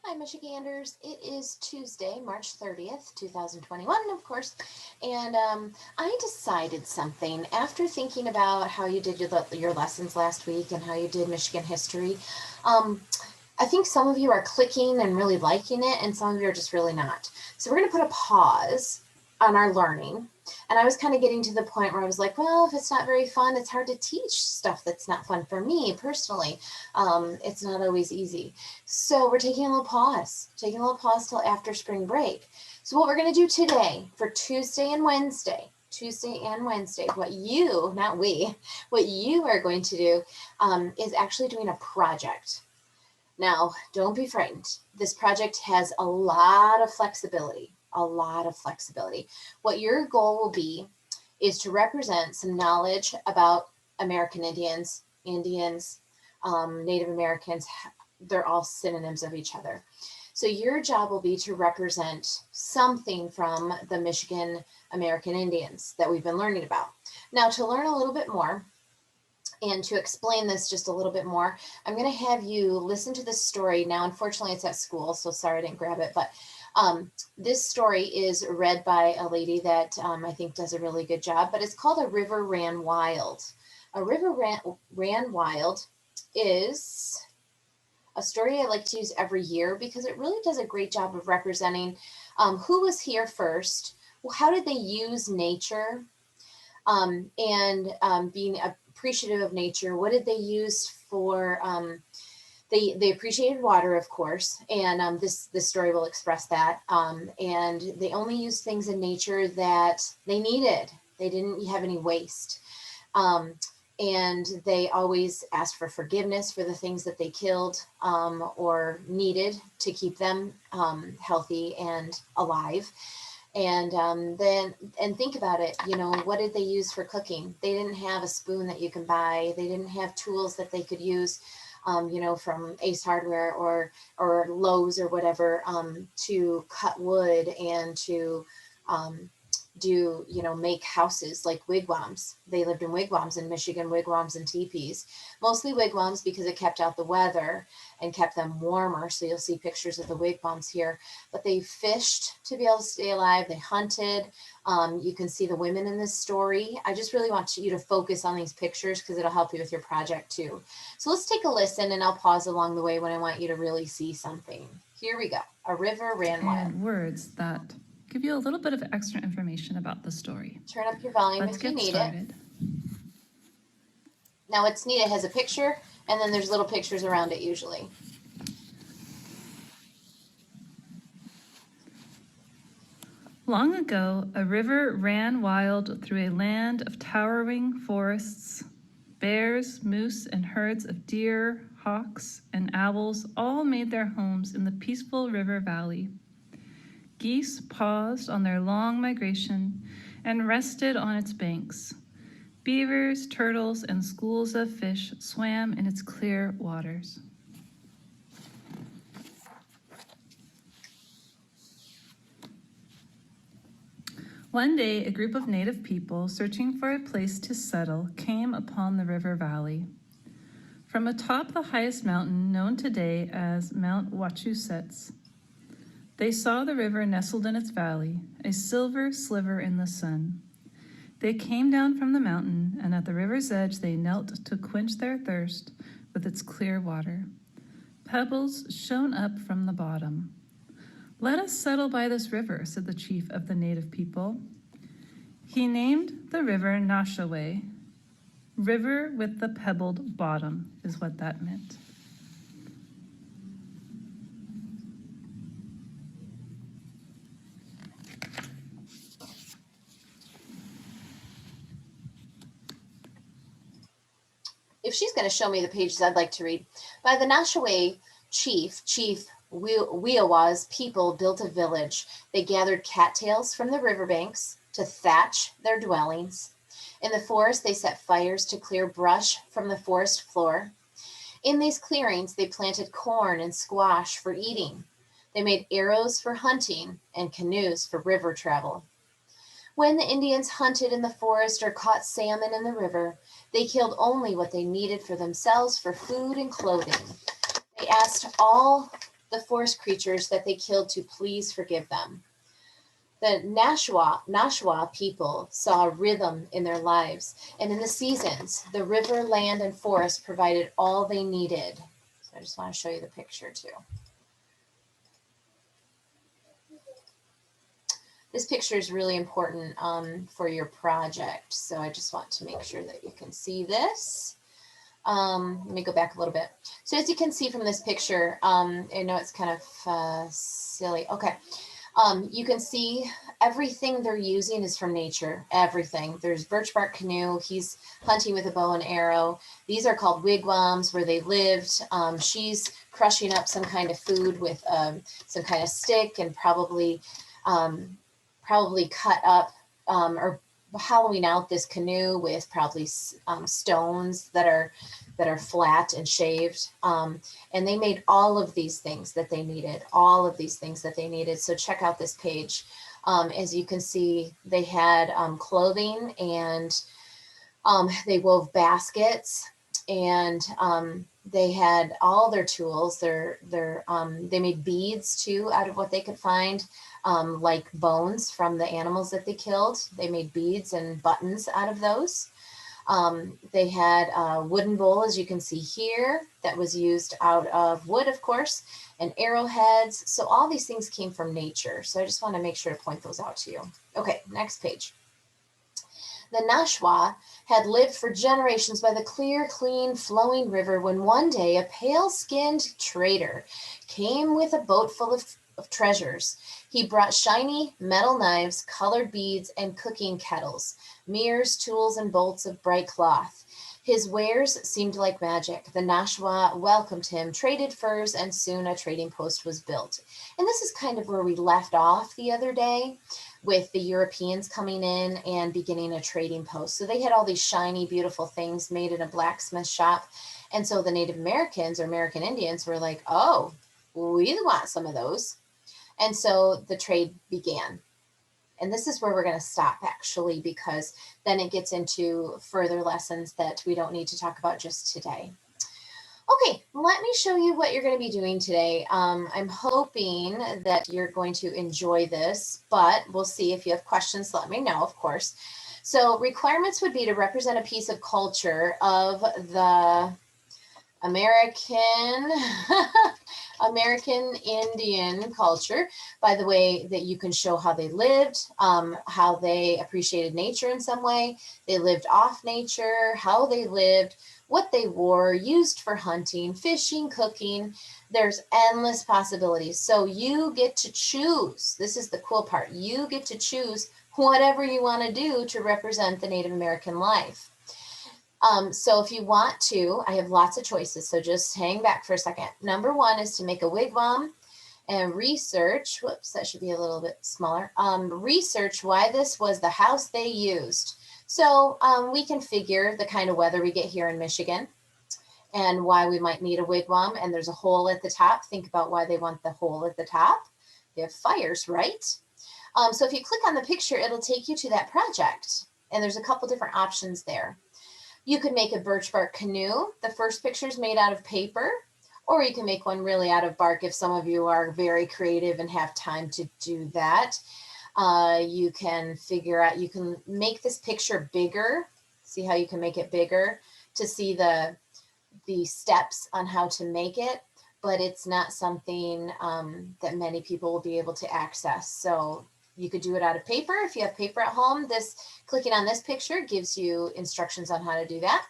Hi, Michiganders. It is Tuesday, March 30th, 2021, of course. And I decided something after thinking about how you did your lessons last week and how you did Michigan history. Um, I think some of you are clicking and really liking it, and some of you are just really not. So we're going to put a pause on our learning. And I was kind of getting to the point where I was like, well, if it's not very fun, it's hard to teach stuff that's not fun for me personally. It's not always easy. So we're taking a little pause till after spring break. So what we're going to do today for Tuesday and Wednesday, what you, not we, what you are going to do is actually doing a project. Now, don't be frightened. This project has a lot of flexibility, What your goal will be is to represent some knowledge about American Indians, Native Americans. They're all synonyms of each other. So your job will be to represent something from the Michigan American Indians that we've been learning about. Now, to learn a little bit more, and to explain this just a little bit more, I'm going to have you listen to this story. Now, unfortunately, it's at school, so sorry I didn't grab it, but this story is read by a lady that I think does a really good job, but it's called A River Ran Wild. A River Ran Wild is a story I like to use every year because it really does a great job of representing who was here first, how did they use nature, and being appreciative of nature. What did they use for? They appreciated water, of course, and this story will express that. And they only used things in nature that they needed. They didn't have any waste. And they always asked for forgiveness for the things that they killed or needed to keep them healthy and alive. And then think about it, what did they use for cooking? They didn't have a spoon that you can buy. They didn't have tools that they could use, from Ace Hardware or Lowe's or whatever, to cut wood and to make houses like wigwams. They lived in wigwams in Michigan, wigwams and teepees, mostly wigwams because it kept out the weather and kept them warmer. So you'll see pictures of the wigwams here, but they fished to be able to stay alive. They hunted. You can see the women in this story. I just really want you to focus on these pictures because it'll help you with your project too. So let's take a listen, and I'll pause along the way when I want you to really see something. Here we go. A River Ran Wild. And words that give you a little bit of extra information about the story. Turn up your volume Let's if you get need started. it. Now it's neat, it has a picture, and then there's little pictures around it usually. Long ago, a river ran wild through a land of towering forests. Bears, moose, and herds of deer, hawks, and owls all made their homes in the peaceful river valley. Geese paused on their long migration and rested on its banks. Beavers, turtles, and schools of fish swam in its clear waters. One day, a group of native people searching for a place to settle came upon the river valley. From atop the highest mountain, known today as Mount Wachusett, they saw the river nestled in its valley, a silver sliver in the sun. They came down from the mountain, and at the river's edge they knelt to quench their thirst with its clear water. Pebbles shone up from the bottom. "Let us settle by this river," said the chief of the native people. He named the river Noshaway. River with the pebbled bottom is what that meant. If she's going to show me the pages I'd like to read. By the Noshaway Chief Wiowa's people built a village. They gathered cattails from the riverbanks to thatch their dwellings. In the forest, they set fires to clear brush from the forest floor. In these clearings, they planted corn and squash for eating. They made arrows for hunting and canoes for river travel. When the Indians hunted in the forest or caught salmon in the river, they killed only what they needed for themselves for food and clothing. They asked all the forest creatures that they killed to please forgive them. The Nashua people saw a rhythm in their lives, and in the seasons, the river, land, and forest provided all they needed. So I just want to show you the picture too. This picture is really important for your project, so I just want to make sure that you can see this. Let me go back a little bit. So as you can see from this picture, I know it's kind of silly. Okay. You can see everything they're using is from nature, everything. There's birch bark canoe. He's hunting with a bow and arrow. These are called wigwams where they lived. She's crushing up some kind of food with some kind of stick and probably cut up or hollowing out this canoe with probably stones that are flat and shaved. And they made all of these things that they needed, So check out this page. As you can see, they had clothing, and they wove baskets, and they had all their tools. They made beads too out of what they could find, like bones from the animals that they killed. They made beads and buttons out of those. They had a wooden bowl, as you can see here, that was used out of wood, of course, and arrowheads. So all these things came from nature. So I just want to make sure to point those out to you. Okay, next page. The Nashua had lived for generations by the clear, clean, flowing river when one day a pale-skinned trader came with a boat full of treasures. He brought shiny metal knives, colored beads, and cooking kettles, mirrors, tools, and bolts of bright cloth. His wares seemed like magic. The Nashua welcomed him, traded furs, and soon a trading post was built. And this is kind of where we left off the other day, with the Europeans coming in and beginning a trading post. So they had all these shiny, beautiful things made in a blacksmith shop. And so the Native Americans or American Indians were like, oh, we want some of those. And so the trade began. And this is where we're going to stop, actually, because then it gets into further lessons that we don't need to talk about just today. Okay, let me show you what you're going to be doing today. I'm hoping that you're going to enjoy this, but we'll see. If you have questions, let me know, of course. So requirements would be to represent a piece of culture of the American Indian culture by the way that you can show how they lived, how they appreciated nature in some way, they lived off nature, how they lived, what they wore, used for hunting, fishing, cooking. There's endless possibilities. So you get to choose. This is the cool part. You get to choose whatever you want to do to represent the Native American life. So if you want to, I have lots of choices. So just hang back for a second. Number one is to make a wigwam and research. Whoops, that should be a little bit smaller. Research why this was the house they used. So we can figure the kind of weather we get here in Michigan and why we might need a wigwam. And there's a hole at the top. Think about why they want the hole at the top. They have fires, right? So if you click on the picture, it'll take you to that project. And there's a couple different options there. You could make a birch bark canoe. The first picture is made out of paper, or you can make one really out of bark if some of you are very creative and have time to do that. You can figure out, you can make this picture bigger. See how you can make it bigger to see the steps on how to make it, but it's not something that many people will be able to access. So you could do it out of paper. If you have paper at home, clicking on this picture gives you instructions on how to do that.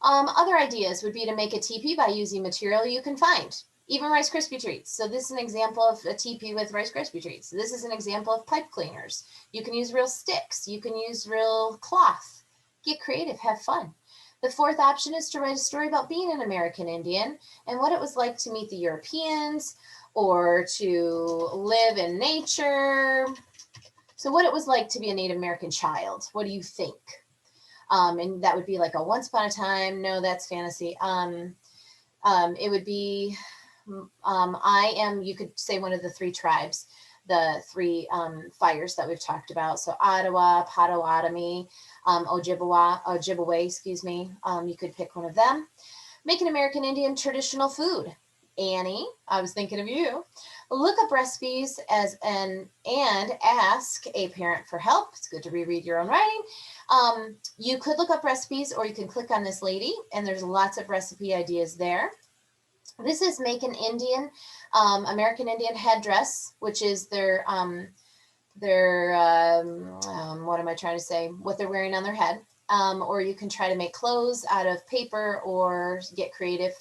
Other ideas would be to make a teepee by using material you can find, even Rice Krispie treats. So this is an example of a teepee with Rice Krispie treats. This is an example of pipe cleaners. You can use real sticks. You can use real cloth. Get creative, have fun. The fourth option is to write a story about being an American Indian and what it was like to meet the Europeans or to live in nature. So what it was like to be a Native American child. What do you think? And that would be like a once upon a time. No, that's fantasy. It would be, I am, you could say one of the three tribes, the three fires that we've talked about. So Ottawa, Potawatomi, Ojibwe, excuse me. You could pick one of them. Make an American Indian traditional food. Annie, I was thinking of you. Look up recipes and ask a parent for help. It's good to reread your own writing. You could look up recipes, or you can click on this lady, and there's lots of recipe ideas there. This is Make an Indian, American Indian headdress, which is what am I trying to say? What they're wearing on their head. Or you can try to make clothes out of paper or get creative.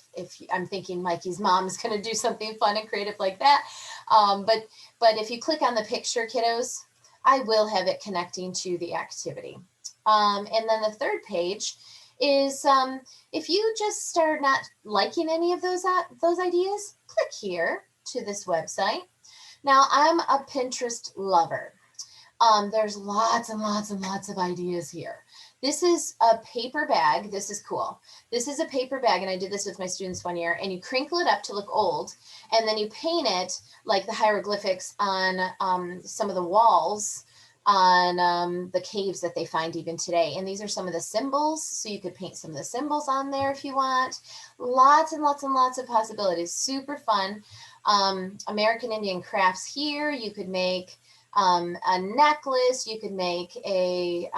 I'm thinking Mikey's mom is going to do something fun and creative like that. But if you click on the picture, kiddos, I will have it connecting to the activity. And then the third page is if you just start not liking any of those ideas, click here to this website. Now, I'm a Pinterest lover. There's lots and lots and lots of ideas here. This is a paper bag. This is cool. This is a paper bag, and I did this with my students one year, and you crinkle it up to look old, and then you paint it like the hieroglyphics on some of the walls on the caves that they find even today. And these are some of the symbols, so you could paint some of the symbols on there if you want. Lots and lots and lots of possibilities. Super fun. American Indian crafts here. You could make a necklace. You could make a,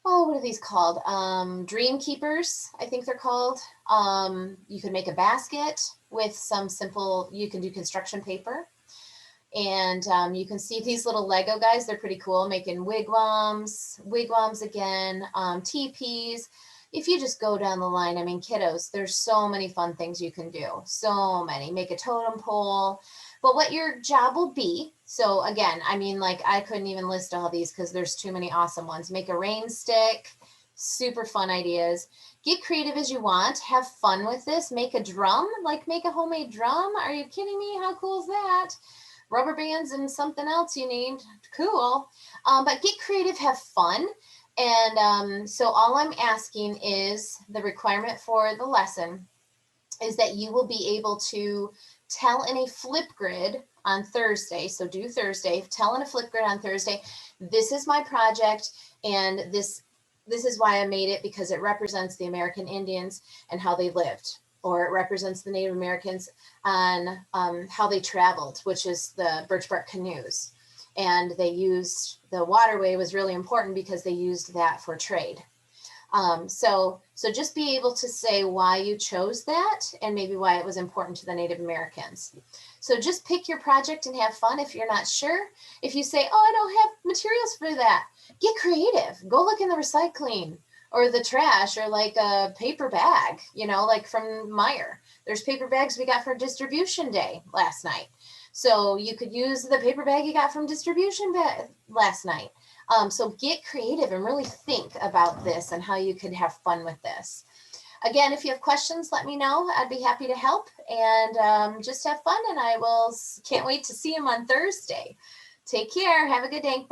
what are these called? Dream keepers, I think they're called. You could make a basket with some simple, you can do construction paper. And you can see these little Lego guys. They're pretty cool, making wigwams again, teepees. If you just go down the line, I mean, kiddos, there's so many fun things you can do. So many. Make a totem pole. But what your job will be, so again, I mean, like, I couldn't even list all these because there's too many awesome ones. Make a rain stick. Super fun ideas. Get creative as you want. Have fun with this. Make a drum. Like, make a homemade drum. Are you kidding me? How cool is that? Rubber bands and something else you need. Cool. But get creative, have fun. And so all I'm asking is the requirement for the lesson is that you will be able to tell in a Flipgrid on Thursday. So do Thursday, tell in a Flipgrid on Thursday, this is my project, and this is why I made it, because it represents the American Indians and how they lived, or it represents the Native Americans on how they traveled, which is the birch bark canoes. And they used, the waterway was really important because they used that for trade. So just be able to say why you chose that and maybe why it was important to the Native Americans. So just pick your project and have fun if you're not sure. If you say, oh, I don't have materials for that, get creative. Go look in the recycling or the trash, or like a paper bag, like from Meijer. There's paper bags we got for distribution day last night. So you could use the paper bag you got from distribution last night. So get creative and really think about this and how you could have fun with this. Again, if you have questions, let me know. I'd be happy to help, and just have fun. And can't wait to see them on Thursday. Take care. Have a good day.